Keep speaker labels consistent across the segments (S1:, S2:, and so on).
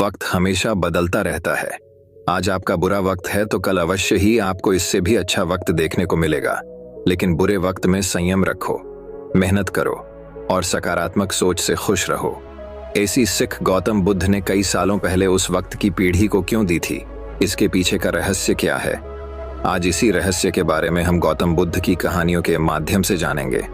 S1: वक्त हमेशा बदलता रहता है। आज आपका बुरा वक्त है तो कल अवश्य ही आपको इससे भी अच्छा वक्त देखने को मिलेगा। लेकिन बुरे वक्त में संयम रखो, मेहनत करो और सकारात्मक सोच से खुश रहो। ऐसी सीख गौतम बुद्ध ने कई सालों पहले उस वक्त की पीढ़ी को क्यों दी थी? इसके पीछे का रहस्य क्या है? आज इसी रहस्य के बारे में हम गौतम बुद्ध की कहानियों के माध्यम से जानेंगे।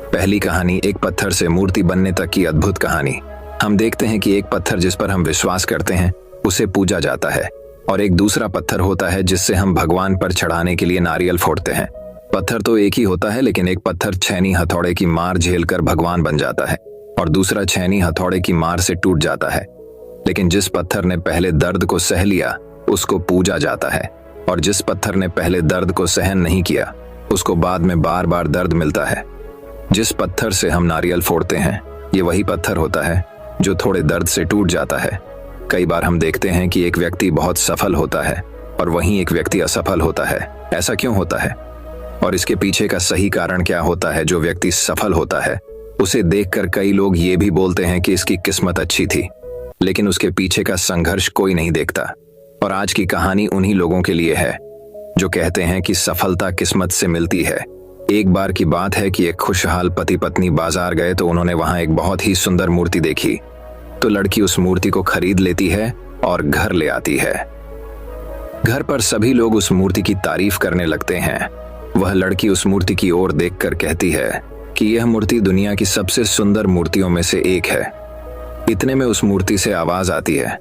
S1: पहली कहानी, एक पत्थर से मूर्ति बनने तक की अद्भुत कहानी। हम देखते हैं कि एक पत्थर जिस पर हम विश्वास करते हैं उसे पूजा जाता है, और एक दूसरा पत्थर होता है जिससे हम भगवान पर चढ़ाने के लिए नारियल फोड़ते हैं। पत्थर तो एक ही होता है, लेकिन एक पत्थर छैनी हथौड़े की मार झेलकर भगवान बन जाता है और दूसरा छैनी हथौड़े की मार से टूट जाता है। लेकिन जिस पत्थर ने पहले दर्द को सह लिया उसको पूजा जाता है, और जिस पत्थर ने पहले दर्द को सहन नहीं किया उसको बाद में बार बार दर्द मिलता है। जिस पत्थर से हम नारियल फोड़ते हैं ये वही पत्थर होता है जो थोड़े दर्द से टूट जाता है। कई बार हम देखते हैं कि एक व्यक्ति बहुत सफल होता है और वहीं एक व्यक्ति असफल होता है। ऐसा क्यों होता है और इसके पीछे का सही कारण क्या होता है? जो व्यक्ति सफल होता है उसे देखकर कई लोग ये भी बोलते हैं कि इसकी किस्मत अच्छी थी, लेकिन उसके पीछे का संघर्ष कोई नहीं देखता। और आज की कहानी उन्हीं लोगों के लिए है जो कहते हैं कि सफलता किस्मत से मिलती है। एक बार की बात है कि एक खुशहाल पति पत्नी बाजार गए तो उन्होंने वहां एक बहुत ही सुंदर मूर्ति देखी। तो लड़की उस मूर्ति को खरीद लेती है और घर ले आती है। घर पर सभी लोग उस मूर्ति की तारीफ करने लगते हैं। वह लड़की उस मूर्ति की ओर देखकर कहती है कि यह मूर्ति दुनिया की सबसे सुंदर मूर्तियों में से एक है। इतने में उस मूर्ति से आवाज आती है,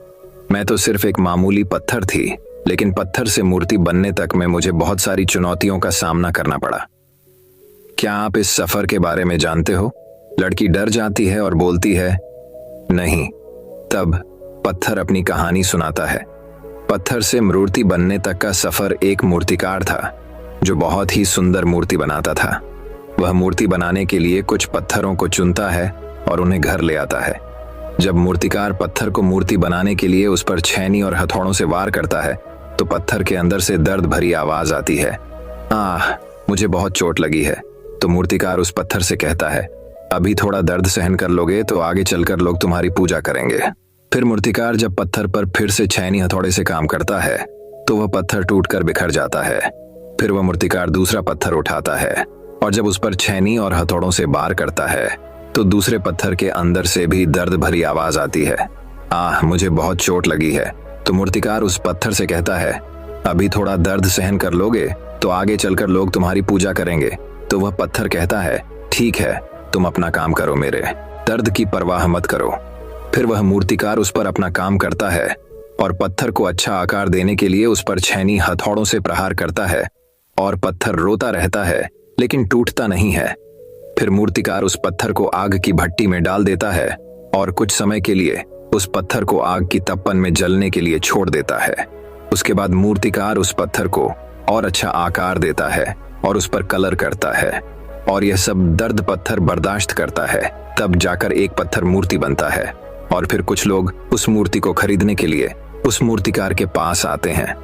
S1: मैं तो सिर्फ एक मामूली पत्थर थी, लेकिन पत्थर से मूर्ति बनने तक में मुझे बहुत सारी चुनौतियों का सामना करना पड़ा। क्या आप इस सफर के बारे में जानते हो? लड़की डर जाती है और बोलती है, नहीं। तब पत्थर अपनी कहानी सुनाता है। पत्थर से मूर्ति बनने तक का सफर एक मूर्तिकार था जो बहुत ही सुंदर मूर्ति बनाता था। वह मूर्ति बनाने के लिए कुछ पत्थरों को चुनता है और उन्हें घर ले आता है। जब मूर्तिकार पत्थर को मूर्ति बनाने के लिए उस पर छैनी और हथौड़ों से वार करता है तो पत्थर के अंदर से दर्द भरी आवाज आती है, आह, मुझे बहुत चोट लगी है। तो मूर्तिकार उस पत्थर से कहता है, अभी थोड़ा दर्द सहन कर लोगे तो आगे चलकर लोग तुम्हारी पूजा करेंगे। फिर मूर्तिकार जब पत्थर पर फिर से छैनी हथौड़े से काम करता है तो वह पत्थर टूटकर बिखर जाता है। फिर वह मूर्तिकार दूसरा पत्थर उठाता है और जब उस पर छैनी और हथौड़ों से वार करता है तो दूसरे पत्थर के अंदर से भी दर्द भरी आवाज आती है, आह, मुझे बहुत चोट लगी है। तो मूर्तिकार उस पत्थर से कहता है, अभी थोड़ा दर्द सहन कर लोगे तो आगे चलकर लोग तुम्हारी पूजा करेंगे। तो वह पत्थर कहता है, ठीक है, तुम अपना काम करो, मेरे दर्द की परवाह मत करो। फिर वह मूर्तिकार उस पर अपना काम करता है और पत्थर को अच्छा आकार देने के लिए उस पर छैनी हथौड़ों से प्रहार करता है और पत्थर रोता रहता है लेकिन टूटता नहीं है। फिर मूर्तिकार उस पत्थर को आग की भट्टी में डाल देता है और कुछ समय के लिए उस पत्थर को आग की तपन में जलने के लिए छोड़ देता है। उसके बाद मूर्तिकार उस पत्थर को और अच्छा आकार देता है और उस पर कलर करता है, और यह सब दर्द पत्थर बर्दाश्त करता है। तब जाकर एक पत्थर मूर्ति बनता है और फिर कुछ लोग उस मूर्ति को खरीदने के लिए उस मूर्तिकार के पास आते हैं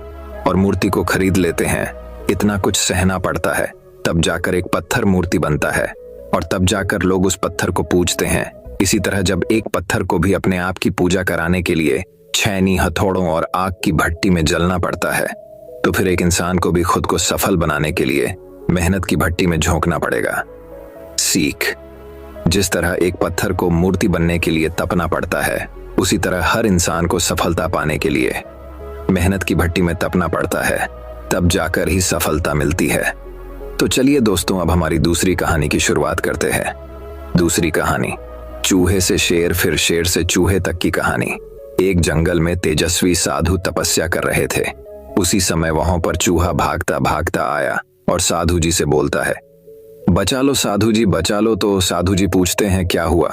S1: और मूर्ति को खरीद लेते हैं। इतना कुछ सहना पड़ता है, तब जाकर एक पत्थर मूर्ति बनता है और तब जाकर लोग उस पत्थर को पूजते हैं। इसी तरह जब एक पत्थर को भी अपने आप की पूजा कराने के लिए छैनी हथौड़ों और आग की भट्टी में जलना पड़ता है, तो फिर एक इंसान को भी खुद को सफल बनाने के लिए मेहनत की भट्टी में झोंकना पड़ेगा। सीख, जिस तरह एक पत्थर को मूर्ति बनने के लिए तपना पड़ता है, उसी तरह हर इंसान को सफलता पाने के लिए मेहनत की भट्टी में तपना पड़ता है, तब जाकर ही सफलता मिलती है। तो चलिए दोस्तों, अब हमारी दूसरी कहानी की शुरुआत करते हैं। दूसरी कहानी, चूहे से शेर फिर शेर से चूहे तक की कहानी। एक जंगल में तेजस्वी साधु तपस्या कर रहे थे। उसी समय वहां पर चूहा भागता भागता आया और साधु जी से बोलता है, बचा लो साधु जी, बचा लो। तो साधु जी पूछते हैं, क्या हुआ?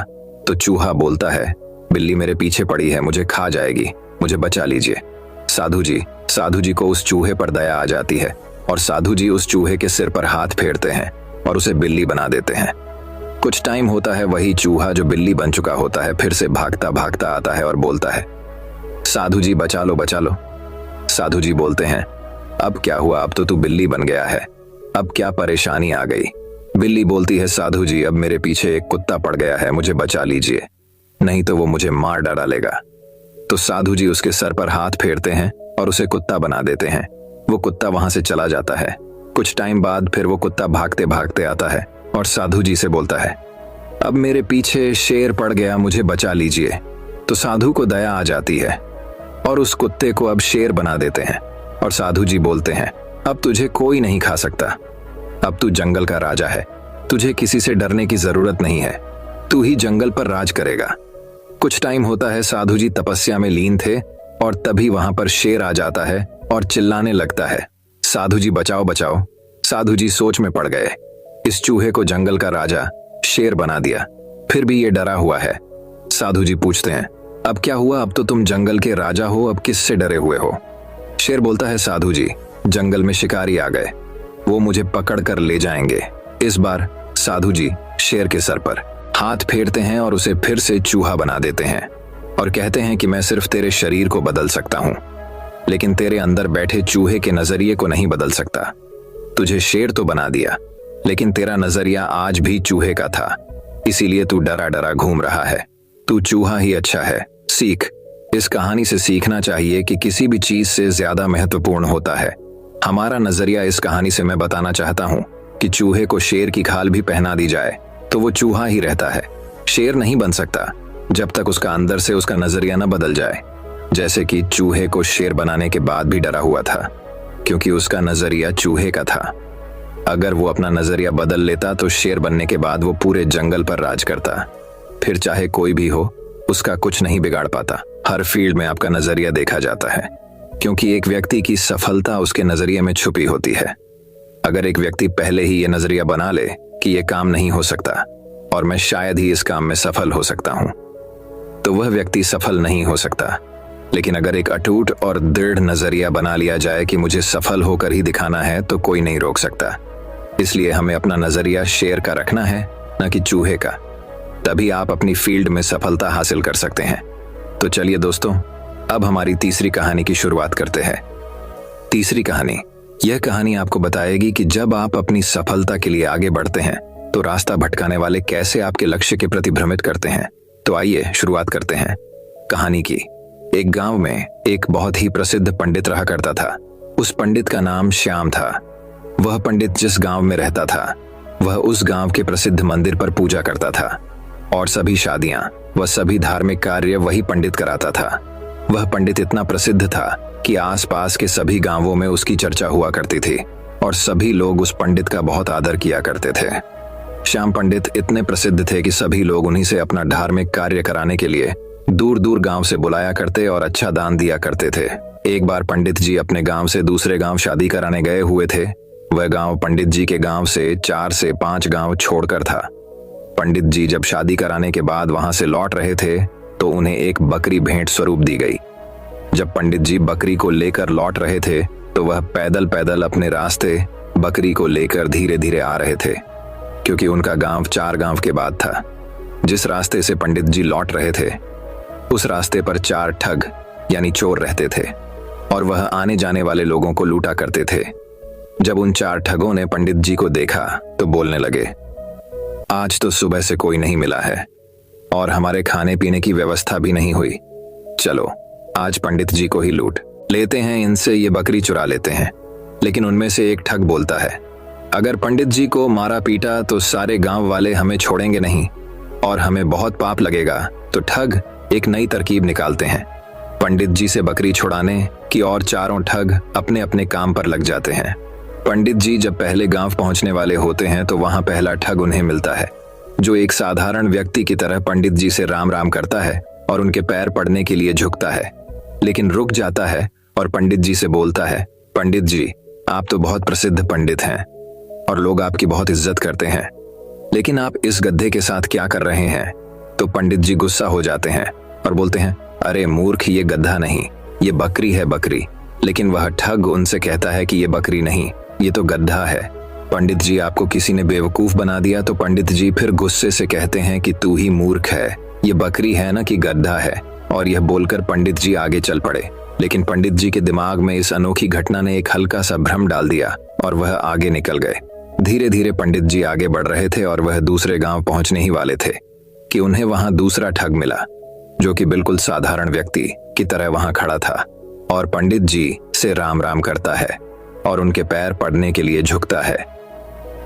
S1: तो चूहा बोलता है, बिल्ली मेरे पीछे पड़ी है, मुझे खा जाएगी, मुझे बचा लीजिए। साधु जी को उस चूहे पर दया आ जाती है और साधु जी उस चूहे के सिर पर हाथ फेरते हैं और उसे बिल्ली बना देते हैं। कुछ टाइम होता है, वही चूहा जो बिल्ली बन चुका होता है फिर से भागता भागता आता है और बोलता है, साधु जी बचा लो, बचा लो। साधु जी बोलते हैं, अब क्या हुआ? अब तो तू बिल्ली बन गया है, अब क्या परेशानी आ गई? बिल्ली बोलती है, साधु जी अब मेरे पीछे एक कुत्ता पड़ गया है, मुझे बचा लीजिए, नहीं तो वो मुझे मार डालेगा। तो साधु जी उसके सर पर हाथ फेरते हैं और उसे कुत्ता बना देते हैं। वो कुत्ता वहां से चला जाता है। कुछ टाइम बाद फिर वो कुत्ता भागते भागते आता है और साधु जी से बोलता है, अब मेरे पीछे शेर पड़ गया, मुझे बचा लीजिए। तो साधु को दया आ जाती है और उस कुत्ते को अब शेर बना देते हैं। और साधु जी बोलते हैं, अब तुझे कोई नहीं खा सकता, अब तू जंगल का राजा है, तुझे किसी से डरने की जरूरत नहीं है, तू ही जंगल पर राज करेगा। कुछ टाइम होता है, साधु जी तपस्या में लीन थे और तभी वहां पर शेर आ जाता है और चिल्लाने लगता है, साधु जी बचाओ बचाओ। साधु जी सोच में पड़ गए। इस चूहे को जंगल का राजा शेर बना दिया, फिर भी ये डरा हुआ है। साधु जी पूछते हैं, अब क्या हुआ, अब तो तुम जंगल के राजा हो, अब किससे डरे हुए हो? शेर बोलता है, साधु जी जंगल में शिकारी आ गए, वो मुझे पकड़ कर ले जाएंगे। इस बार साधु जी शेर के सर पर हाथ फेरते हैं और उसे फिर से चूहा बना देते हैं और कहते हैं कि मैं सिर्फ तेरे शरीर को बदल सकता हूं, लेकिन तेरे अंदर बैठे चूहे के नजरिए को नहीं बदल सकता। तुझे शेर तो बना दिया, लेकिन तेरा नजरिया आज भी चूहे का था, इसीलिए तू डरा डरा घूम रहा है। तू चूहा ही अच्छा है, सीख। इस कहानी से सीखना चाहिए कि किसी भी चीज से ज्यादा महत्वपूर्ण होता है हमारा नजरिया। इस कहानी से मैं बताना चाहता हूँ कि चूहे को शेर की खाल भी पहना दी जाए तो वो चूहा ही रहता है, शेर नहीं बन सकता जब तक उसका अंदर से उसका नजरिया न बदल जाए। जैसे कि चूहे को शेर बनाने के बाद भी डरा हुआ था, क्योंकि उसका नजरिया चूहे का था। अगर वो अपना नजरिया बदल लेता तो शेर बनने के बाद वो पूरे जंगल पर राज करता, फिर चाहे कोई भी हो उसका कुछ नहीं बिगाड़ पाता। हर फील्ड में आपका नजरिया देखा जाता है, क्योंकि एक व्यक्ति की सफलता उसके नजरिए में छुपी होती है। अगर एक व्यक्ति पहले ही ये नजरिया बना ले कि ये काम नहीं हो सकता और मैं शायद ही इस काम में सफल हो सकता हूं, तो वह व्यक्ति सफल नहीं हो सकता। लेकिन अगर एक अटूट और दृढ़ नजरिया बना लिया जाए कि मुझे सफल होकर ही दिखाना है, तो कोई नहीं रोक सकता। इसलिए हमें अपना नजरिया शेर का रखना है, न कि चूहे का। तभी आप अपनी फील्ड में सफलता हासिल कर सकते हैं। तो चलिए दोस्तों, अब हमारी तीसरी कहानी की शुरुआत करते हैं। तीसरी कहानी, यह कहानी आपको बताएगी कि जब आप अपनी सफलता के लिए आगे बढ़ते हैं तो रास्ता भटकाने वाले कैसे आपके लक्ष्य के प्रति भ्रमित करते हैं। तो आइए शुरुआत करते हैं कहानी की। एक गांव में एक बहुत ही प्रसिद्ध पंडित रहा करता था। उस पंडित का नाम श्याम था। वह पंडित जिस गांव में रहता था, वह उस गांव के प्रसिद्ध मंदिर पर पूजा करता था और सभी शादियां व सभी धार्मिक कार्य वही पंडित कराता था। वह पंडित इतना प्रसिद्ध था कि आसपास के सभी गांवों में उसकी चर्चा हुआ करती थी और सभी लोग उस पंडित का बहुत आदर किया करते थे। श्याम पंडित इतने प्रसिद्ध थे कि सभी लोग उन्हीं से अपना धार्मिक कार्य कराने के लिए दूर दूर गांव से बुलाया करते और अच्छा दान दिया करते थे। एक बार पंडित जी अपने गांव से दूसरे गांव शादी कराने गए हुए थे। वह गांव पंडित जी के गांव से 4 से 5 गांव छोड़कर था। पंडित जी जब शादी कराने के बाद वहां से लौट रहे थे तो उन्हें एक बकरी भेंट स्वरूप दी गई। जब पंडित जी बकरी को लेकर लौट रहे थे तो वह पैदल पैदल अपने रास्ते बकरी को लेकर धीरे धीरे आ रहे थे, क्योंकि उनका गांव 4 गांव के बाद था। जिस रास्ते से पंडित जी लौट रहे थे उस रास्ते पर 4 ठग यानी चोर रहते थे और वह आने जाने वाले लोगों को लूटा करते थे। जब उन 4 ठगों ने पंडित जी को देखा तो बोलने लगे, आज तो सुबह से कोई नहीं मिला है और हमारे खाने पीने की व्यवस्था भी नहीं हुई। चलो आज पंडित जी को ही लूट लेते हैं, इनसे ये बकरी चुरा लेते हैं। लेकिन उनमें से एक ठग बोलता है, अगर पंडित जी को मारा पीटा तो सारे गांव वाले हमें छोड़ेंगे नहीं और हमें बहुत पाप लगेगा। तो ठग एक नई तरकीब निकालते हैं पंडित जी से बकरी छुड़ाने की और चारों ठग अपने अपने काम पर लग जाते हैं। पंडित जी जब पहले गांव पहुंचने वाले होते हैं तो वहां पहला ठग उन्हें मिलता है, जो एक साधारण व्यक्ति की तरह पंडित जी से राम राम करता है और उनके पैर पड़ने के लिए झुकता है, लेकिन रुक जाता है और पंडित जी से बोलता है, पंडित जी आप तो बहुत प्रसिद्ध पंडित हैं और लोग आपकी बहुत इज्जत करते हैं, लेकिन आप इस गड्ढे के साथ क्या कर रहे हैं? तो पंडित जी गुस्सा हो जाते हैं और बोलते हैं, अरे मूर्ख, ये गधा नहीं, ये बकरी है, बकरी। लेकिन वह ठग उनसे कहता है कि ये बकरी नहीं, ये तो गधा है। पंडित जी आपको किसी ने बेवकूफ बना दिया। तो पंडित जी फिर गुस्से से कहते हैं कि तू ही मूर्ख है, ये बकरी है ना कि गधा है। और यह बोलकर पंडित जी आगे चल पड़े। लेकिन पंडित जी के दिमाग में इस अनोखी घटना ने एक हल्का सा भ्रम डाल दिया और वह आगे निकल गए। धीरे धीरे पंडित जी आगे बढ़ रहे थे और वह दूसरे गांव पहुंचने ही वाले थे कि उन्हें वहां दूसरा ठग मिला, जो कि बिल्कुल साधारण व्यक्ति की तरह वहां खड़ा था और पंडित जी से राम राम करता है और उनके पैर पड़ने के लिए झुकता है,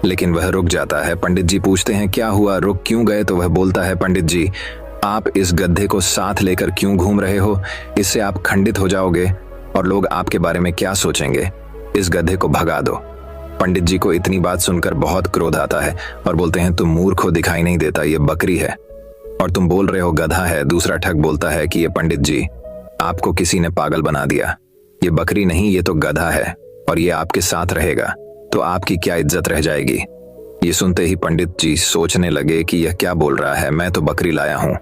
S1: लेकिन वह रुक जाता है। पंडित जी पूछते हैं क्या हुआ, रुक क्यों गए? तो वह बोलता है, पंडित जी आप इस गड्ढे को साथ लेकर क्यों घूम रहे हो? इससे आप खंडित हो जाओगे और लोग आपके बारे में क्या सोचेंगे? इस गड्ढे को भगा दो। पंडित जी को इतनी बात सुनकर बहुत क्रोध आता है और बोलते हैं, तुम मूर्ख हो, दिखाई नहीं देता ये बकरी है और तुम बोल रहे हो गधा है। दूसरा ठग बोलता है कि ये पंडित जी आपको किसी ने पागल बना दिया, ये बकरी नहीं ये तो गधा है और ये आपके साथ रहेगा तो आपकी क्या इज्जत रह जाएगी। ये सुनते ही पंडित जी सोचने लगे कि यह क्या बोल रहा है, मैं तो बकरी लाया हूं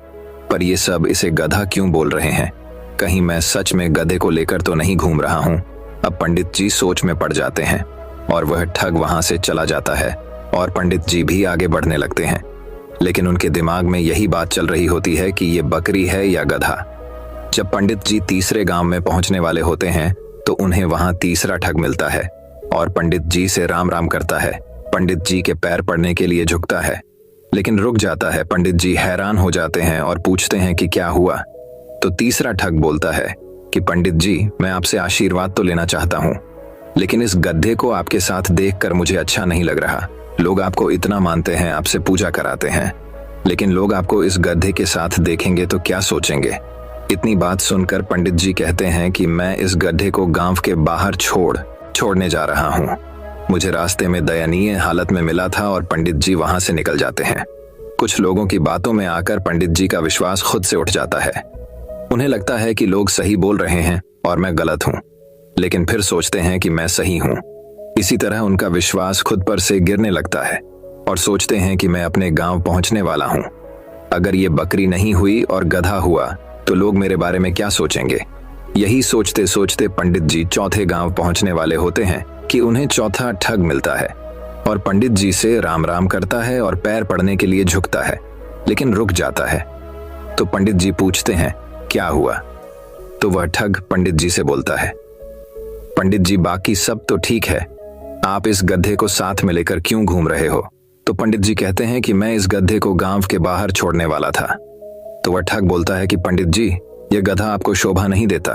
S1: पर ये सब इसे गधा क्यों बोल रहे हैं, कहीं मैं सच में गधे को लेकर तो नहीं घूम रहा हूं। अब पंडित जी सोच में पड़ जाते हैं और वह ठग वहां से चला जाता है और पंडित जी भी आगे बढ़ने लगते हैं, लेकिन उनके दिमाग में यही बात चल रही होती है कि ये बकरी है या गधा। जब पंडित जी तीसरे गांव में पहुंचने वाले होते हैं तो उन्हें वहां तीसरा ठग मिलता है और पंडित जी से राम राम करता है। पंडित जी के पैर पड़ने के लिए झुकता है, लेकिन रुक जाता है। पंडित जी हैरान हो जाते हैं और पूछते हैं कि क्या हुआ? तो तीसरा ठग बोलता है कि पंडित जी मैं आपसे आशीर्वाद तो लेना चाहता हूँ, लेकिन इस गड्ढे को आपके साथ देखकर मुझे अच्छा नहीं लग रहा। लोग आपको इतना मानते हैं, आपसे पूजा कराते हैं, लेकिन लोग आपको इस गड्ढे के साथ देखेंगे तो क्या सोचेंगे? इतनी बात सुनकर पंडित जी कहते हैं कि मैं इस गड्ढे को गांव के बाहर छोड़ने जा रहा हूँ। मुझे रास्ते में दयनीय हालत में मिला था और पंडित जी वहां से निकल जाते हैं। कुछ लोगों की बातों में आकर पंडित जी का विश्वास खुद से उठ जाता है। उन्हें लगता है कि लोग सही बोल रहे हैं और मैं गलत हूँ, लेकिन फिर सोचते हैं कि मैं सही हूँ। इसी तरह उनका विश्वास खुद पर से गिरने लगता है और सोचते हैं कि मैं अपने गांव पहुंचने वाला हूँ। अगर ये बकरी नहीं हुई और गधा हुआ तो लोग मेरे बारे में क्या सोचेंगे? यही सोचते सोचते पंडित जी चौथे गांव पहुंचने वाले होते हैं कि उन्हें चौथा ठग मिलता है और पंडित जी से राम राम करता है और पैर पड़ने के लिए झुकता है, लेकिन रुक जाता है। तो पंडित जी पूछते हैं क्या हुआ? तो वह ठग पंडित जी से बोलता है, पंडित जी बाकी सब तो ठीक है, आप इस गड्ढे को साथ में लेकर क्यों घूम रहे हो? तो पंडित जी कहते हैं कि मैं इस गड्ढे को गांव के बाहर छोड़ने वाला था। तो वह ठग बोलता है कि पंडित जी यह गधा आपको शोभा नहीं देता,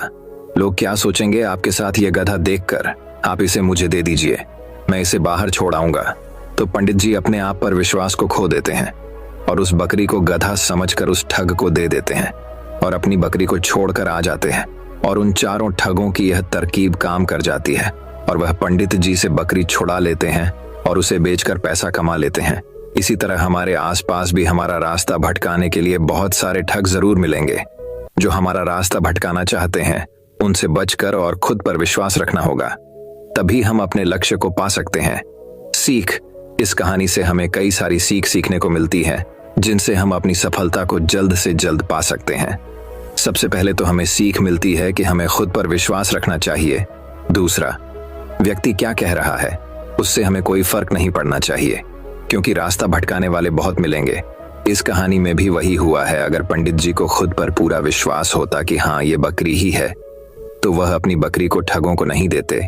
S1: लोग क्या सोचेंगे आपके साथ यह गधा देखकर, आप इसे मुझे दे दीजिए, मैं इसे बाहर छोड़ आऊंगा। तो पंडित जी अपने आप पर विश्वास को खो देते हैं और उस बकरी को गधा समझकर उस ठग को दे देते हैं और अपनी बकरी को छोड़कर आ जाते हैं और उन चारों ठगों की यह तरकीब काम कर जाती है और वह पंडित जी से बकरी छुड़ा लेते हैं और उसे बेचकर पैसा कमा लेते हैं। इसी तरह हमारे आसपास भी हमारा रास्ता भटकाने के लिए बहुत सारे ठग जरूर मिलेंगे। जो हमारा रास्ता भटकाना चाहते हैं उनसे बचकर और खुद पर विश्वास रखना होगा, तभी हम अपने लक्ष्य को पा सकते हैं। सीख, इस कहानी से हमें कई सारी सीख सीखने को मिलती है जिनसे हम अपनी सफलता को जल्द से जल्द पा सकते हैं। सबसे पहले तो हमें सीख मिलती है कि हमें खुद पर विश्वास रखना चाहिए। दूसरा, व्यक्ति क्या कह रहा है उससे हमें कोई फर्क नहीं पड़ना चाहिए, क्योंकि रास्ता भटकाने वाले बहुत मिलेंगे। इस कहानी में भी वही हुआ है। अगर पंडित जी को खुद पर पूरा विश्वास होता कि हाँ ये बकरी ही है, तो वह अपनी बकरी को ठगों को नहीं देते।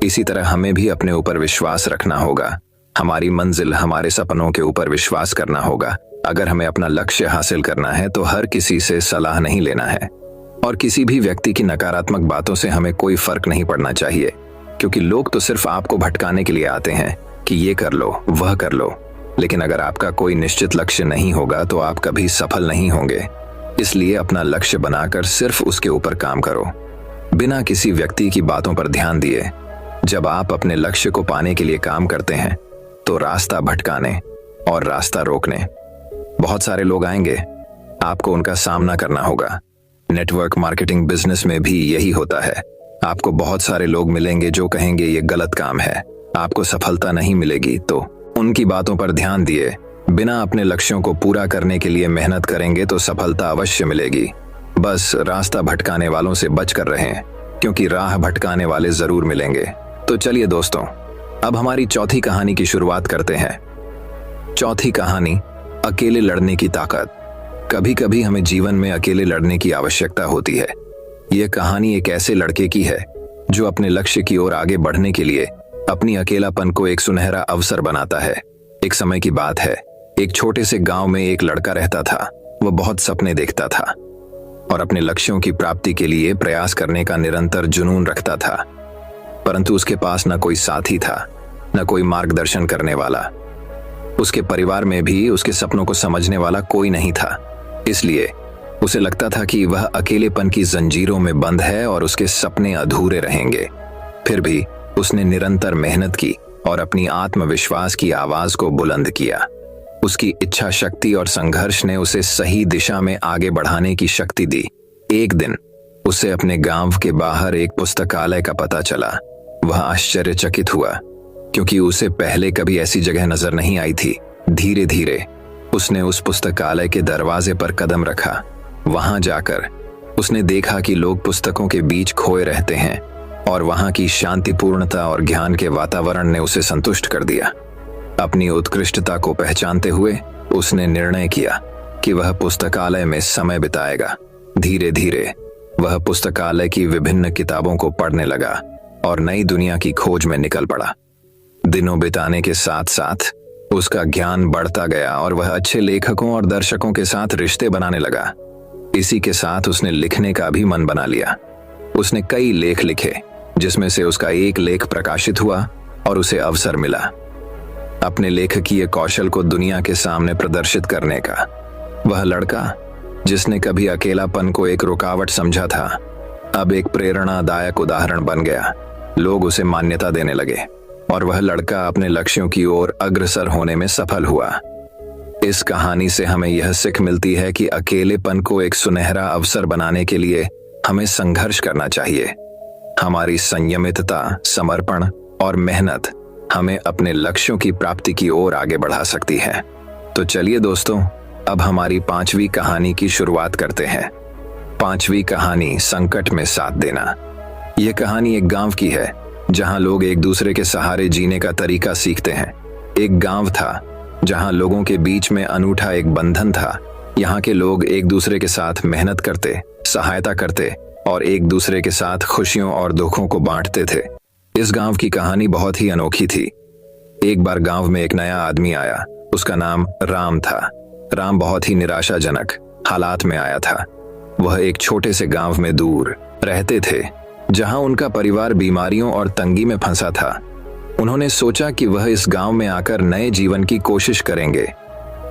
S1: इसी तरह हमें भी अपने ऊपर विश्वास रखना होगा, हमारी मंजिल, हमारे सपनों के ऊपर विश्वास करना होगा। अगर हमें अपना लक्ष्य हासिल करना है तो हर किसी से सलाह नहीं लेना है और किसी भी व्यक्ति की नकारात्मक बातों से हमें कोई फर्क नहीं पड़ना चाहिए, क्योंकि लोग तो सिर्फ आपको भटकाने के लिए आते हैं कि ये कर लो, वह कर लो। लेकिन अगर आपका कोई निश्चित लक्ष्य नहीं होगा तो आप कभी सफल नहीं होंगे। इसलिए अपना लक्ष्य बनाकर सिर्फ उसके ऊपर काम करो, बिना किसी व्यक्ति की बातों पर ध्यान दिए। जब आप अपने लक्ष्य को पाने के लिए काम करते हैं तो रास्ता भटकाने और रास्ता रोकने बहुत सारे लोग आएंगे, आपको उनका सामना करना होगा। नेटवर्क मार्केटिंग बिजनेस में भी यही होता है। आपको बहुत सारे लोग मिलेंगे जो कहेंगे ये गलत काम है, आपको सफलता नहीं मिलेगी। तो उनकी बातों पर ध्यान दिए बिना अपने लक्ष्यों को पूरा करने के लिए मेहनत करेंगे तो सफलता अवश्य मिलेगी। बस रास्ता भटकाने वालों से बच कर रहें, क्योंकि राह भटकाने वाले जरूर मिलेंगे। तो चलिए दोस्तों, अब हमारी चौथी कहानी की शुरुआत करते हैं। चौथी कहानी, अकेले लड़ने की ताकत। कभी कभी हमें जीवन में अकेले लड़ने की आवश्यकता होती है। यह कहानी एक ऐसे लड़के की है जो अपने लक्ष्य की ओर आगे बढ़ने के लिए अपनी अकेलापन को एक सुनहरा अवसर बनाता है। एक समय की बात है, एक छोटे से गांव में एक लड़का रहता था। वह बहुत सपने देखता था, और अपने लक्ष्यों की प्राप्ति के लिए प्रयास करने का निरंतर जुनून रखता था। परंतु उसके पास न कोई साथी था, न कोई मार्गदर्शन करने वाला। उसके परिवार में भी उसके सपनों को समझने वाला कोई नहीं था। इसलिए उसे लगता था कि वह अकेलेपन की जंजीरों में बंद है और उसके सपने अधूरे रहेंगे। फिर भी उसने निरंतर मेहनत की और अपनी आत्मविश्वास की आवाज को बुलंद किया। उसकी इच्छा शक्ति और संघर्ष ने उसे सही दिशा में आगे बढ़ाने की शक्ति दी। एक दिन उसे अपने गांव के बाहर एक पुस्तकालय का पता चला। वह आश्चर्यचकित हुआ, क्योंकि उसे पहले कभी ऐसी जगह नजर नहीं आई थी। धीरे धीरे उसने उस पुस्तकालय के दरवाजे पर कदम रखा। वहां जाकर उसने देखा कि लोग पुस्तकों के बीच खोए रहते हैं और वहां की शांतिपूर्णता और ज्ञान के वातावरण ने उसे संतुष्ट कर दिया। अपनी उत्कृष्टता को पहचानते हुए उसने निर्णय किया कि वह पुस्तकालय में समय बिताएगा। धीरे धीरे वह पुस्तकालय की विभिन्न किताबों को पढ़ने लगा और नई दुनिया की खोज में निकल पड़ा। दिनों बिताने के साथ साथ उसका ज्ञान बढ़ता गया और वह अच्छे लेखकों और दर्शकों के साथ रिश्ते बनाने लगा। इसी के साथ उसने लिखने का भी मन बना लिया। उसने कई लेख लिखे, जिसमें से उसका एक लेख प्रकाशित हुआ और उसे अवसर मिला अपने लेखकीय कौशल को दुनिया के सामने प्रदर्शित करने का। वह लड़का जिसने कभी अकेलापन को एक रुकावट समझा था, अब एक प्रेरणादायक उदाहरण बन गया। लोग उसे मान्यता देने लगे और वह लड़का अपने लक्ष्यों की ओर अग्रसर होने में सफल हुआ। इस कहानी से हमें यह सीख मिलती है कि अकेलेपन को एक सुनहरा अवसर बनाने के लिए हमें संघर्ष करना चाहिए। हमारी संयमितता, समर्पण और मेहनत हमें अपने लक्ष्यों की प्राप्ति की ओर आगे बढ़ा सकती है। तो चलिए दोस्तों, अब हमारी 5वीं कहानी की शुरुआत करते हैं। 5वीं कहानी, संकट में साथ देना। यह कहानी एक गांव की है जहां लोग एक दूसरे के सहारे जीने का तरीका सीखते हैं। एक गांव था जहां लोगों के बीच में अनूठा एक बंधन था। यहाँ के लोग एक दूसरे के साथ मेहनत करते, सहायता करते और एक दूसरे के साथ खुशियों और दुखों को बांटते थे। इस गांव की कहानी बहुत ही अनोखी थी। एक बार गांव में एक नया आदमी आया। उसका नाम राम था। राम बहुत ही निराशाजनक हालात में आया था। वह एक छोटे से गांव में दूर रहते थे, जहां उनका परिवार बीमारियों और तंगी में फंसा था। उन्होंने सोचा कि वह इस गांव में आकर नए जीवन की कोशिश करेंगे।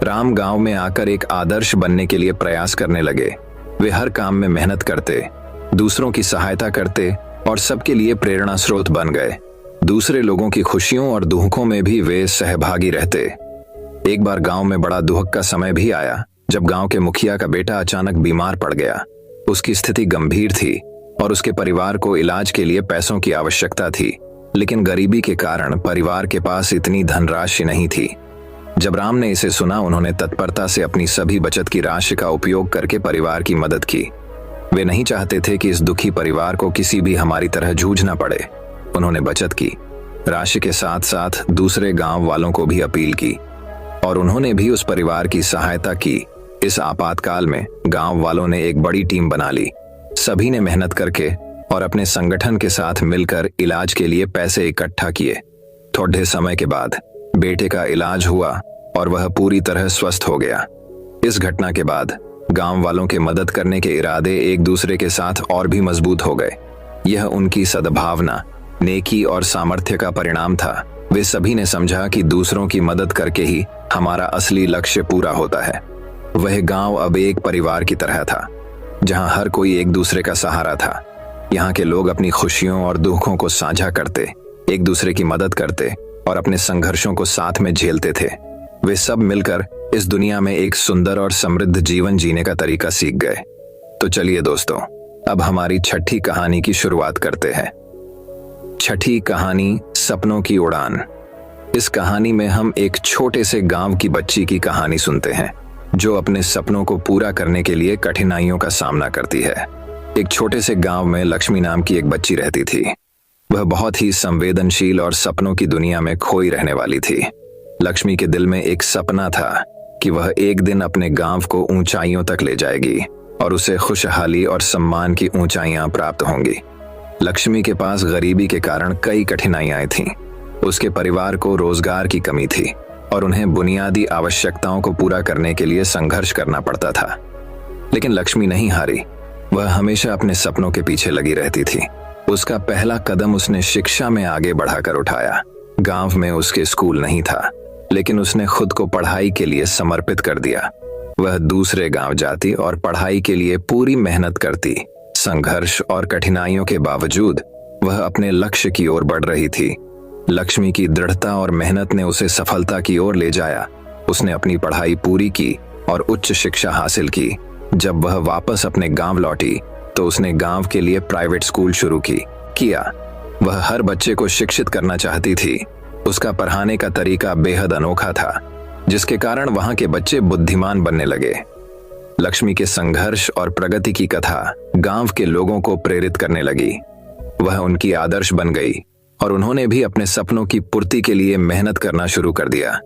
S1: राम गांव में आकर एक आदर्श बनने के लिए प्रयास करने लगे। वे हर काम में मेहनत करते, दूसरों की सहायता करते और सबके लिए प्रेरणा स्रोत बन गए। दूसरे लोगों की खुशियों और दुखों में भी वे सहभागी रहते। एक बार गांव में बड़ा दुख का समय भी आया, जब गांव के मुखिया का बेटा अचानक बीमार पड़ गया। उसकी स्थिति गंभीर थी और उसके परिवार को इलाज के लिए पैसों की आवश्यकता थी, लेकिन गरीबी के कारण परिवार के पास इतनी धनराशि नहीं थी। जब राम ने इसे सुना, उन्होंने तत्परता से अपनी सभी बचत की राशि का उपयोग करके परिवार की मदद की। वे नहीं चाहते थे कि इस दुखी परिवार को किसी भी हमारी तरह जूझना पड़े। उन्होंने बचत की, राशि के साथ साथ दूसरे गांव वालों को भी अपील की और उन्होंने भी उस परिवार की सहायता की। इस आपातकाल में गांव वालों ने एक बड़ी टीम बना ली। सभी ने मेहनत करके और अपने संगठन के साथ मिलकर इलाज के लिए पैसे इकट्ठा किए। थोड़े समय के बाद बेटे का इलाज हुआ और वह पूरी तरह स्वस्थ हो गया। इस घटना के बाद गांव वालों के मदद करने के इरादे एक दूसरे के साथ और भी मजबूत हो गए। यह उनकी सद्भावना, नेकी और सामर्थ्य का परिणाम था। वे सभी ने समझा कि दूसरों की मदद करके ही हमारा असली लक्ष्य पूरा होता है। वह गांव अब एक परिवार की तरह था, जहां हर कोई एक दूसरे का सहारा था। यहाँ के लोग अपनी खुशियों और दुखों को साझा करते, एक दूसरे की मदद करते और अपने संघर्षों को साथ में झेलते थे। वे सब मिलकर इस दुनिया में एक सुंदर और समृद्ध जीवन जीने का तरीका सीख गए। तो चलिए दोस्तों, अब हमारी 6ठी कहानी की शुरुआत करते हैं। 6ठी कहानी, सपनों की उड़ान। इस कहानी में हम एक छोटे से गांव की बच्ची की कहानी सुनते हैं, जो अपने सपनों को पूरा करने के लिए कठिनाइयों का सामना करती है। एक छोटे से गांव में लक्ष्मी नाम की एक बच्ची रहती थी। वह बहुत ही संवेदनशील और सपनों की दुनिया में खोई रहने वाली थी। लक्ष्मी के दिल में एक सपना था कि वह एक दिन अपने गांव को ऊंचाइयों तक ले जाएगी और उसे खुशहाली और सम्मान की ऊंचाइयां प्राप्त होंगी। लक्ष्मी के पास गरीबी के कारण कई कठिनाइयां थीं। उसके परिवार को रोजगार की कमी थी और उन्हें बुनियादी आवश्यकताओं को पूरा करने के लिए संघर्ष करना पड़ता था। लेकिन लक्ष्मी नहीं हारी। वह हमेशा अपने सपनों के पीछे लगी रहती थी। उसका पहला कदम उसने शिक्षा में आगे बढ़ाकर उठाया। गांव में उसके स्कूल नहीं था, लेकिन उसने खुद को पढ़ाई के लिए समर्पित कर दिया। वह दूसरे गांव जाती और पढ़ाई के लिए पूरी मेहनत करती। संघर्ष और कठिनाइयों के बावजूद वह अपने लक्ष्य की ओर बढ़ रही थी। लक्ष्मी की दृढ़ता और मेहनत ने उसे सफलता की ओर ले जाया। उसने अपनी पढ़ाई पूरी की और उच्च शिक्षा हासिल की। जब वह वापस अपने गांव लौटी तो उसने गांव के लिए प्राइवेट स्कूल शुरू किया। वह हर बच्चे को शिक्षित करना चाहती थी। उसका पढ़ाने का तरीका बेहद अनोखा था, जिसके कारण वहां के बच्चे बुद्धिमान बनने लगे। लक्ष्मी के संघर्ष और प्रगति की कथा गांव के लोगों को प्रेरित करने लगी। वह उनकी आदर्श बन गई और उन्होंने भी अपने सपनों की पूर्ति के लिए मेहनत करना शुरू कर दिया।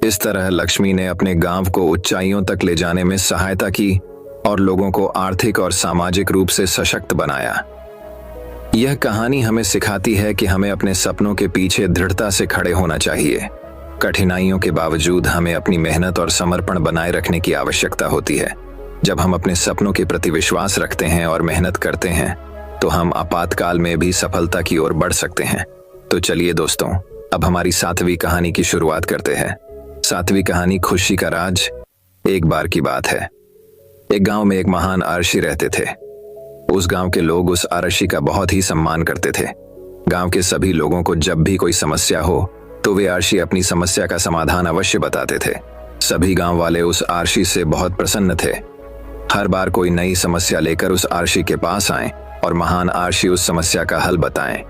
S1: इस तरह लक्ष्मी ने अपने गांव को ऊंचाइयों तक ले जाने में सहायता की और लोगों को आर्थिक और सामाजिक रूप से सशक्त बनाया। यह कहानी हमें सिखाती है कि हमें अपने सपनों के पीछे दृढ़ता से खड़े होना चाहिए। कठिनाइयों के बावजूद हमें अपनी मेहनत और समर्पण बनाए रखने की आवश्यकता होती है। जब हम अपने सपनों के प्रति विश्वास रखते हैं और मेहनत करते हैं, तो हम आपातकाल में भी सफलता की ओर बढ़ सकते हैं। तो चलिए दोस्तों, अब हमारी 7वीं कहानी की शुरुआत करते हैं। 7वीं कहानी खुशी का राज। एक बार की बात है, एक गांव में एक महान आरशी रहते थे। उस गांव के लोग उस आरशी का बहुत ही सम्मान करते थे। गांव के सभी लोगों को जब भी कोई समस्या हो तो वे आरशी अपनी समस्या का समाधान अवश्य बताते थे। सभी गांव वाले उस आरशी से बहुत प्रसन्न थे। हर बार कोई नई समस्या लेकर उस आरशी के पास आए और महान आरशी उस समस्या का हल बताएं।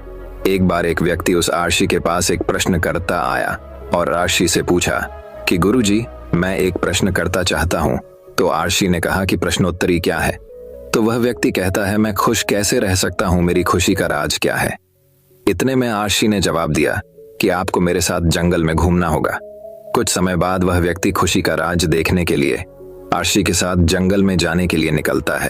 S1: एक बार एक व्यक्ति उस आरशी के पास एक प्रश्न करता आया और आरशी से पूछा कि गुरुजी, मैं एक प्रश्न करता चाहता हूँ। तो आरशी ने कहा कि प्रश्नोत्तरी क्या है? तो वह व्यक्ति कहता है, मैं खुश कैसे रह सकता हूँ, मेरी खुशी का राज क्या है? इतने में आरशी ने जवाब दिया कि आपको मेरे साथ जंगल में घूमना होगा। कुछ समय बाद वह व्यक्ति खुशी का राज देखने के लिए आरशी के साथ जंगल में जाने के लिए निकलता है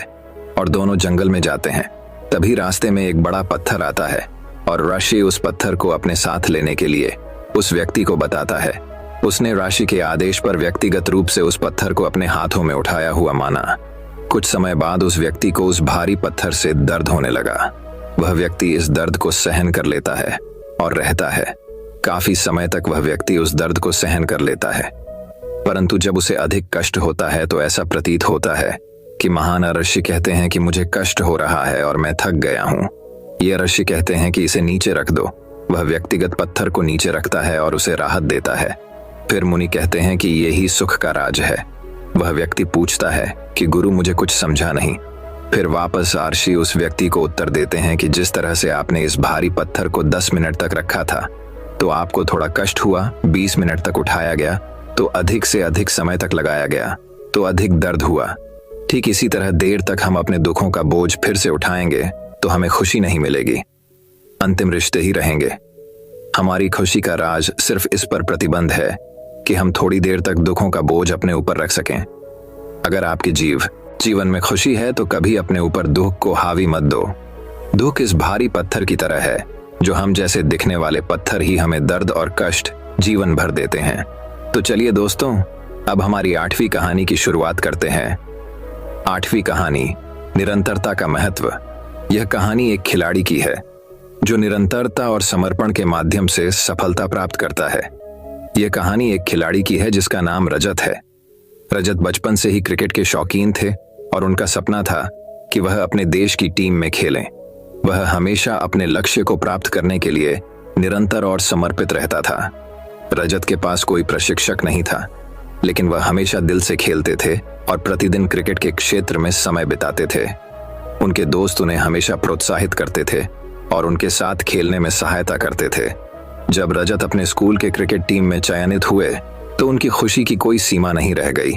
S1: और दोनों जंगल में जाते हैं। तभी रास्ते में एक बड़ा पत्थर आता है और आरशी उस पत्थर को अपने साथ लेने के लिए उस व्यक्ति को बताता है। उसने आरशी के आदेश पर व्यक्तिगत रूप से उस पत्थर को अपने हाथों में उठाया हुआ माना। कुछ समय बाद उस व्यक्ति को उस भारी पत्थर से दर्द होने लगा। वह व्यक्ति इस दर्द को सहन कर लेता है और रहता है। काफी समय तक वह व्यक्ति उस दर्द को सहन कर लेता है, परंतु जब उसे अधिक कष्ट होता है तो ऐसा प्रतीत होता है कि महान आरशी कहते हैं कि मुझे कष्ट हो रहा है और मैं थक गया हूँ। ये आरशी कहते हैं कि इसे नीचे रख दो। वह व्यक्तिगत पत्थर को नीचे रखता है और उसे राहत देता है। फिर मुनि कहते हैं कि यही सुख का राज है। वह व्यक्ति पूछता है कि गुरु, मुझे कुछ समझा नहीं। फिर वापस आरशी उस व्यक्ति को उत्तर देते हैं कि जिस तरह से आपने इस भारी पत्थर को 10 मिनट तक रखा था तो आपको थोड़ा कष्ट हुआ, 20 मिनट तक उठाया गया तो अधिक से अधिक समय तक लगाया गया तो अधिक दर्द हुआ। ठीक इसी तरह देर तक हम अपने दुखों का बोझ फिर से उठाएंगे तो हमें खुशी नहीं मिलेगी, अंतिम रिश्ते ही रहेंगे। हमारी खुशी का राज सिर्फ इस पर प्रतिबंध है कि हम थोड़ी देर तक दुखों का बोझ अपने ऊपर रख सकें। अगर आपके जीवन में खुशी है तो कभी अपने ऊपर दुख को हावी मत दो। दुख इस भारी पत्थर की तरह है जो हम जैसे दिखने वाले पत्थर ही हमें दर्द और कष्ट जीवन भर देते हैं। तो चलिए दोस्तों, अब हमारी 8वीं कहानी की शुरुआत करते हैं। 8वीं कहानी, निरंतरता का महत्व। यह कहानी एक खिलाड़ी की है जो निरंतरता और समर्पण के माध्यम से सफलता प्राप्त करता है। यह कहानी एक खिलाड़ी की है जिसका नाम रजत है। रजत बचपन से ही क्रिकेट के शौकीन थे और उनका सपना था कि वह अपने देश की टीम में खेलें। वह हमेशा अपने लक्ष्य को प्राप्त करने के लिए निरंतर और समर्पित रहता था। रजत के पास कोई प्रशिक्षक नहीं था, लेकिन वह हमेशा दिल से खेलते थे और प्रतिदिन क्रिकेट के क्षेत्र में समय बिताते थे। उनके दोस्त उन्हें हमेशा प्रोत्साहित करते थे और उनके साथ खेलने में सहायता करते थे। जब रजत अपने स्कूल के क्रिकेट टीम में चयनित हुए तो उनकी खुशी की कोई सीमा नहीं रह गई।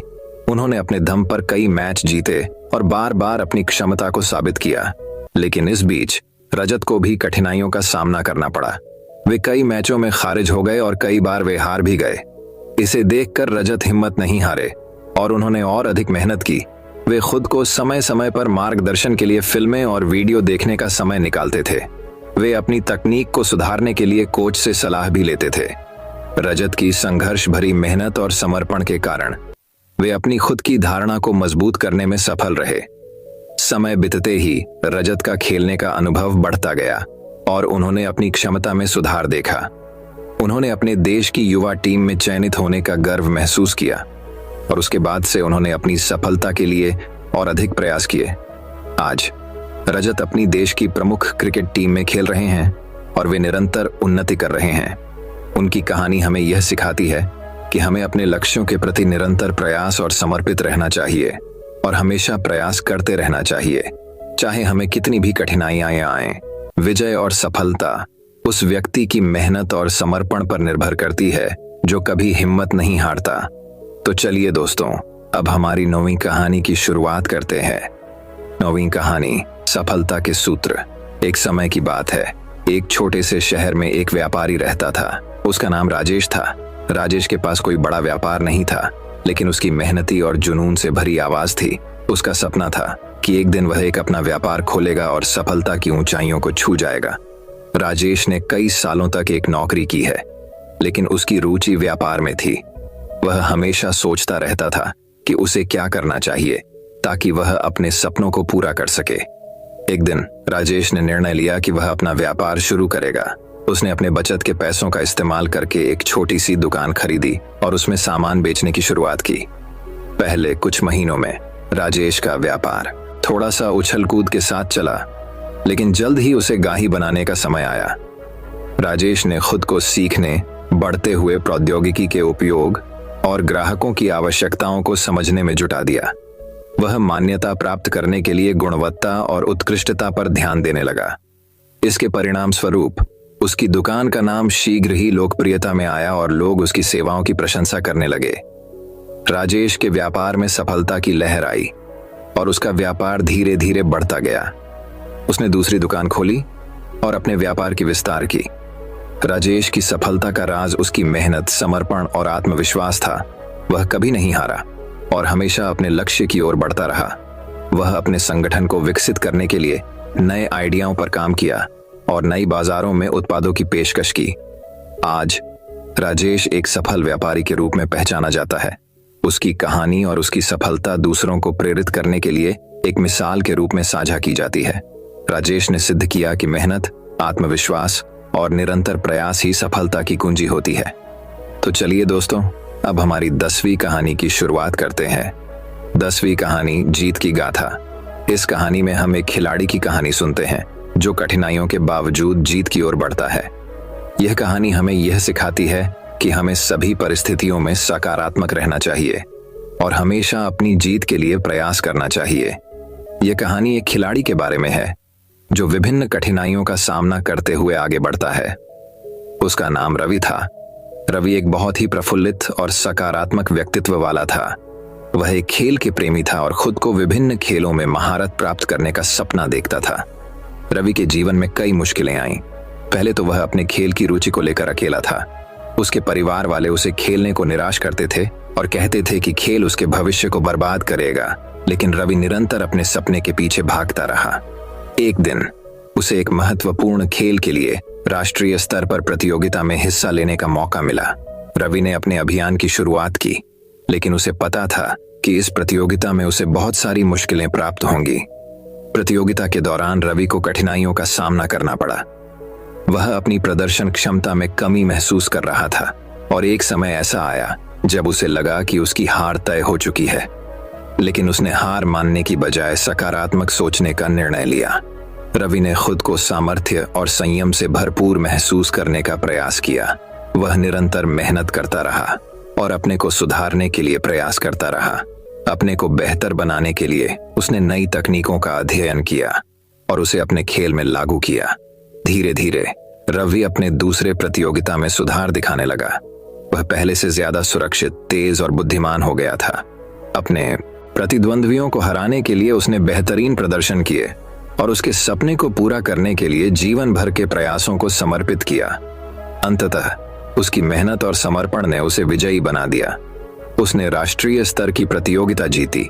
S1: उन्होंने अपने दम पर कई मैच जीते और बार बार अपनी क्षमता को साबित किया। लेकिन इस बीच रजत को भी कठिनाइयों का सामना करना पड़ा। वे कई मैचों में खारिज हो गए और कई बार वे हार भी गए। इसे देखकर रजत हिम्मत नहीं हारे और उन्होंने और अधिक मेहनत की। वे खुद को समय समय पर मार्गदर्शन के लिए फिल्में और वीडियो देखने का समय निकालते थे। वे अपनी तकनीक को सुधारने के लिए कोच से सलाह भी लेते थे। रजत की संघर्ष भरी मेहनत और समर्पण के कारण वे अपनी खुद की धारणा को मजबूत करने में सफल रहे। समय बीतते ही रजत का खेलने का अनुभव बढ़ता गया और उन्होंने अपनी क्षमता में सुधार देखा। उन्होंने अपने देश की युवा टीम में चयनित होने का गर्व महसूस किया और उसके बाद से उन्होंने अपनी सफलता के लिए और अधिक प्रयास किए। आज रजत अपनी देश की प्रमुख क्रिकेट टीम में खेल रहे हैं और वे निरंतर उन्नति कर रहे हैं। उनकी कहानी हमें यह सिखाती है कि हमें अपने लक्ष्यों के प्रति निरंतर प्रयास और समर्पित रहना चाहिए और हमेशा प्रयास करते रहना चाहिए, चाहे हमें कितनी भी कठिनाइयां आएं। विजय और सफलता उस व्यक्ति की मेहनत और समर्पण पर निर्भर करती है जो कभी हिम्मत नहीं हारता। तो चलिए दोस्तों, अब हमारी 9वीं कहानी की शुरुआत करते हैं। 9वीं कहानी, सफलता के सूत्र। एक समय की बात है, एक छोटे से शहर में एक व्यापारी रहता था। उसका नाम राजेश था। राजेश के पास कोई बड़ा व्यापार नहीं था, लेकिन उसकी मेहनती और जुनून से भरी आवाज थी। उसका सपना था कि एक दिन वह एक अपना व्यापार खोलेगा और सफलता की ऊंचाइयों को छू जाएगा। राजेश ने कई सालों तक एक नौकरी की है, लेकिन उसकी रुचि व्यापार में थी। वह हमेशा सोचता रहता था कि उसे क्या करना चाहिए ताकि वह अपने सपनों को पूरा कर सके। एक दिन राजेश ने निर्णय लिया कि वह अपना व्यापार शुरू करेगा। उसने अपने बचत के पैसों का इस्तेमाल करके एक छोटी सी दुकान खरीदी और उसमें सामान बेचने की शुरुआत की। पहले कुछ महीनों में राजेश का व्यापार थोड़ा सा उछल कूद के साथ चला, लेकिन जल्द ही उसे गाही बनाने का समय आया। राजेश ने खुद को सीखने, बढ़ते हुए प्रौद्योगिकी के उपयोग और ग्राहकों की आवश्यकताओं को समझने में जुटा दिया। वह मान्यता प्राप्त करने के लिए गुणवत्ता और उत्कृष्टता पर ध्यान देने लगा। इसके परिणाम स्वरूप उसकी दुकान का नाम शीघ्र ही लोकप्रियता में आया और लोग उसकी सेवाओं की प्रशंसा करने लगे। राजेश के व्यापार में सफलता की लहर आई और उसका व्यापार धीरे धीरे बढ़ता गया। उसने दूसरी दुकान खोली और अपने व्यापार की विस्तार की। राजेश की सफलता का राज उसकी मेहनत, समर्पण और आत्मविश्वास था। वह कभी नहीं हारा और हमेशा अपने लक्ष्य की ओर बढ़ता रहा। वह अपने संगठन को विकसित करने के लिए नए आइडियाओं पर काम किया और नई बाजारों में उत्पादों की पेशकश की। आज राजेश एक सफल व्यापारी के रूप में पहचाना जाता है। उसकी कहानी और उसकी सफलता दूसरों को प्रेरित करने के लिए एक मिसाल के रूप में साझा की जाती है। राजेश ने सिद्ध किया कि मेहनत, आत्मविश्वास और निरंतर प्रयास ही सफलता की कुंजी होती है। तो चलिए दोस्तों, अब हमारी 10वीं कहानी की शुरुआत करते हैं। 10वीं कहानी, जीत की गाथा। इस कहानी में हम एक खिलाड़ी की कहानी सुनते हैं जो कठिनाइयों के बावजूद जीत की ओर बढ़ता है। यह कहानी हमें यह सिखाती है कि हमें सभी परिस्थितियों में सकारात्मक रहना चाहिए और हमेशा अपनी जीत के लिए प्रयास करना चाहिए। यह कहानी एक खिलाड़ी के बारे में है जो विभिन्न कठिनाइयों का सामना करते हुए आगे बढ़ता है। उसका नाम रवि था। रवि एक बहुत ही प्रफुल्लित और सकारात्मक व्यक्तित्व वाला था। वह एक खेल के प्रेमी था और खुद को विभिन्न खेलों में महारत प्राप्त करने का सपना देखता था। रवि के जीवन में कई मुश्किलें आईं। पहले तो वह अपने खेल की रुचि को लेकर अकेला था। उसके परिवार वाले उसे खेलने को निराश करते थे और कहते थे कि खेल उसके भविष्य को बर्बाद करेगा, लेकिन रवि निरंतर अपने सपने के पीछे भागता रहा। एक दिन उसे एक महत्वपूर्ण खेल के लिए राष्ट्रीय स्तर पर प्रतियोगिता में हिस्सा लेने का मौका मिला। रवि ने अपने अभियान की शुरुआत की, लेकिन उसे पता था कि इस प्रतियोगिता में उसे बहुत सारी मुश्किलें प्राप्त होंगी। प्रतियोगिता के दौरान रवि को कठिनाइयों का सामना करना पड़ा। वह अपनी प्रदर्शन क्षमता में कमी महसूस कर रहा था और एक समय ऐसा आया जब उसे लगा कि उसकी हार तय हो चुकी है। लेकिन उसने हार मानने की बजाय सकारात्मक सोचने का निर्णय लिया। रवि ने खुद को सामर्थ्य और संयम से भरपूर महसूस करने का प्रयास किया। वह निरंतर मेहनत करता रहा और अपने को सुधारने के लिए प्रयास करता रहा। अपने को बेहतर बनाने के लिए उसने नई तकनीकों का अध्ययन किया और उसे अपने खेल में लागू किया। धीरे धीरे रवि अपने दूसरे प्रतियोगिता में सुधार दिखाने लगा। वह पहले से ज्यादा सुरक्षित, तेज और बुद्धिमान हो गया था। अपने प्रतिद्वंद्वियों को हराने के लिए उसने बेहतरीन प्रदर्शन किए और उसके सपने को पूरा करने के लिए जीवन भर के प्रयासों को समर्पित किया। अंततः उसकी मेहनत और समर्पण ने उसे विजयी बना दिया। उसने राष्ट्रीय स्तर की प्रतियोगिता जीती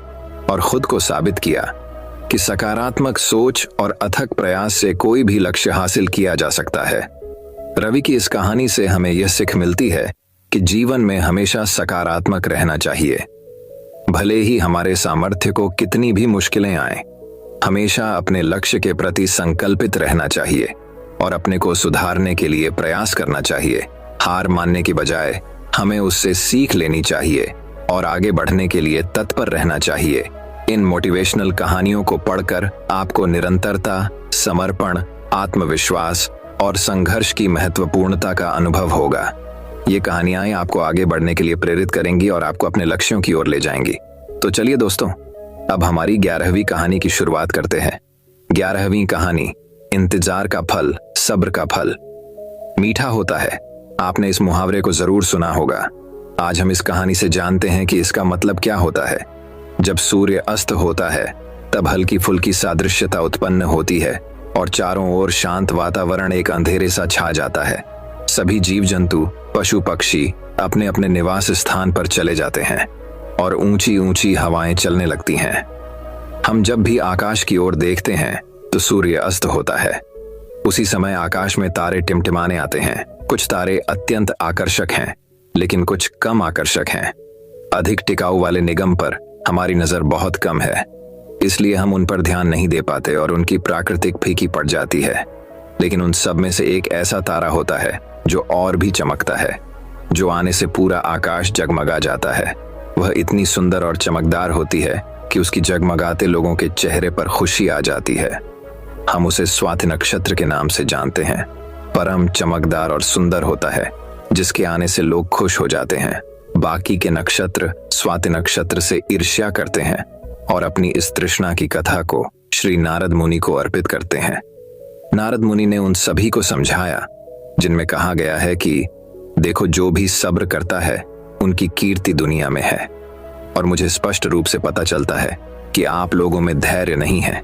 S1: और खुद को साबित किया कि सकारात्मक सोच और अथक प्रयास से कोई भी लक्ष्य हासिल किया जा सकता है। रवि की इस कहानी से हमें यह सीख मिलती है कि जीवन में हमेशा सकारात्मक रहना चाहिए। भले ही हमारे सामर्थ्य को कितनी भी मुश्किलें आएं, हमेशा अपने लक्ष्य के प्रति संकल्पित रहना चाहिए और अपने को सुधारने के लिए प्रयास करना चाहिए। हार मानने की बजाय हमें उससे सीख लेनी चाहिए और आगे बढ़ने के लिए तत्पर रहना चाहिए। इन मोटिवेशनल कहानियों को पढ़कर आपको निरंतरता, समर्पण, आत्मविश्वास और संघर्ष की महत्वपूर्णता का अनुभव होगा। ये कहानियां आपको आगे बढ़ने के लिए प्रेरित करेंगी और आपको अपने लक्ष्यों की ओर ले जाएंगी। तो चलिए दोस्तों, अब हमारी 11वीं कहानी की शुरुआत करते हैं। 11वीं कहानी, इंतजार का फल, सब्र का फल मीठा होता है। आपने इस मुहावरे को जरूर सुना होगा। आज हम इस कहानी से जानते हैं कि इसका मतलब क्या होता है। जब सूर्य अस्त होता है तब हल्की फुल्की सादृश्यता उत्पन्न होती है और चारों ओर शांत वातावरण एक अंधेरे सा छा जाता है। सभी जीव जंतु, पशु पक्षी अपने अपने निवास स्थान पर चले जाते हैं और ऊंची ऊंची हवाएं चलने लगती हैं। हम जब भी आकाश की ओर देखते हैं तो सूर्य अस्त होता है। उसी समय आकाश में तारे टिमटिमाने आते हैं। कुछ तारे अत्यंत आकर्षक हैं, लेकिन कुछ कम आकर्षक हैं। अधिक टिकाऊ वाले निगम पर हमारी नजर बहुत कम है, इसलिए हम उन पर ध्यान नहीं दे पाते और उनकी प्राकृतिक फीकी पड़ जाती है। लेकिन उन सब में से एक ऐसा तारा होता है जो और भी चमकता है, जो आने से पूरा आकाश जगमगा जाता है। वह इतनी सुंदर और चमकदार होती है कि उसकी जगमगाते लोगों के चेहरे पर खुशी आ जाती है। हम उसे स्वाति नक्षत्र के नाम से जानते हैं। परम चमकदार और सुंदर होता है, जिसके आने से लोग खुश हो जाते हैं। बाकी के नक्षत्र स्वाति नक्षत्र से ईर्ष्या करते हैं और अपनी इस तृष्णा की कथा को श्री नारद मुनि को अर्पित करते हैं। नारद मुनि ने उन सभी को समझाया जिनमें कहा गया है कि देखो, जो भी सब्र करता है उनकी कीर्ति दुनिया में है। और मुझे स्पष्ट रूप से पता चलता है कि आप लोगों में धैर्य नहीं है,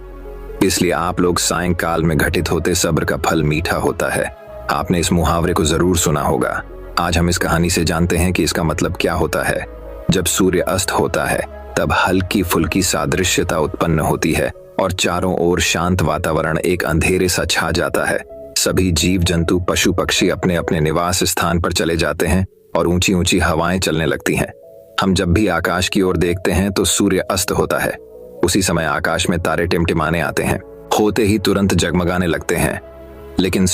S1: इसलिए आप लोग सायंकाल में घटित होते सब्र का फल मीठा होता है। आपने इस मुहावरे को जरूर सुना होगा। आज हम इस कहानी से जानते हैं कि इसका मतलब क्या होता है। जब सूर्य अस्त होता है तब हल्की फुल्की सादृश्यता उत्पन्न होती है और चारों ओर शांत वातावरण एक अंधेरे सा छा जाता है। सभी जीव जंतु, पशु पक्षी अपने अपने निवास स्थान पर चले जाते हैं और ऊंची ऊंची हवाएं चलने लगती हैं। हम जब भी आकाश की ओर देखते हैं तो सूर्य अस्त होता है। उसी समय आकाश में तारे टिमटिमाने आते हैं, होते ही तुरंत जगमगाने लगते हैं। लेकिन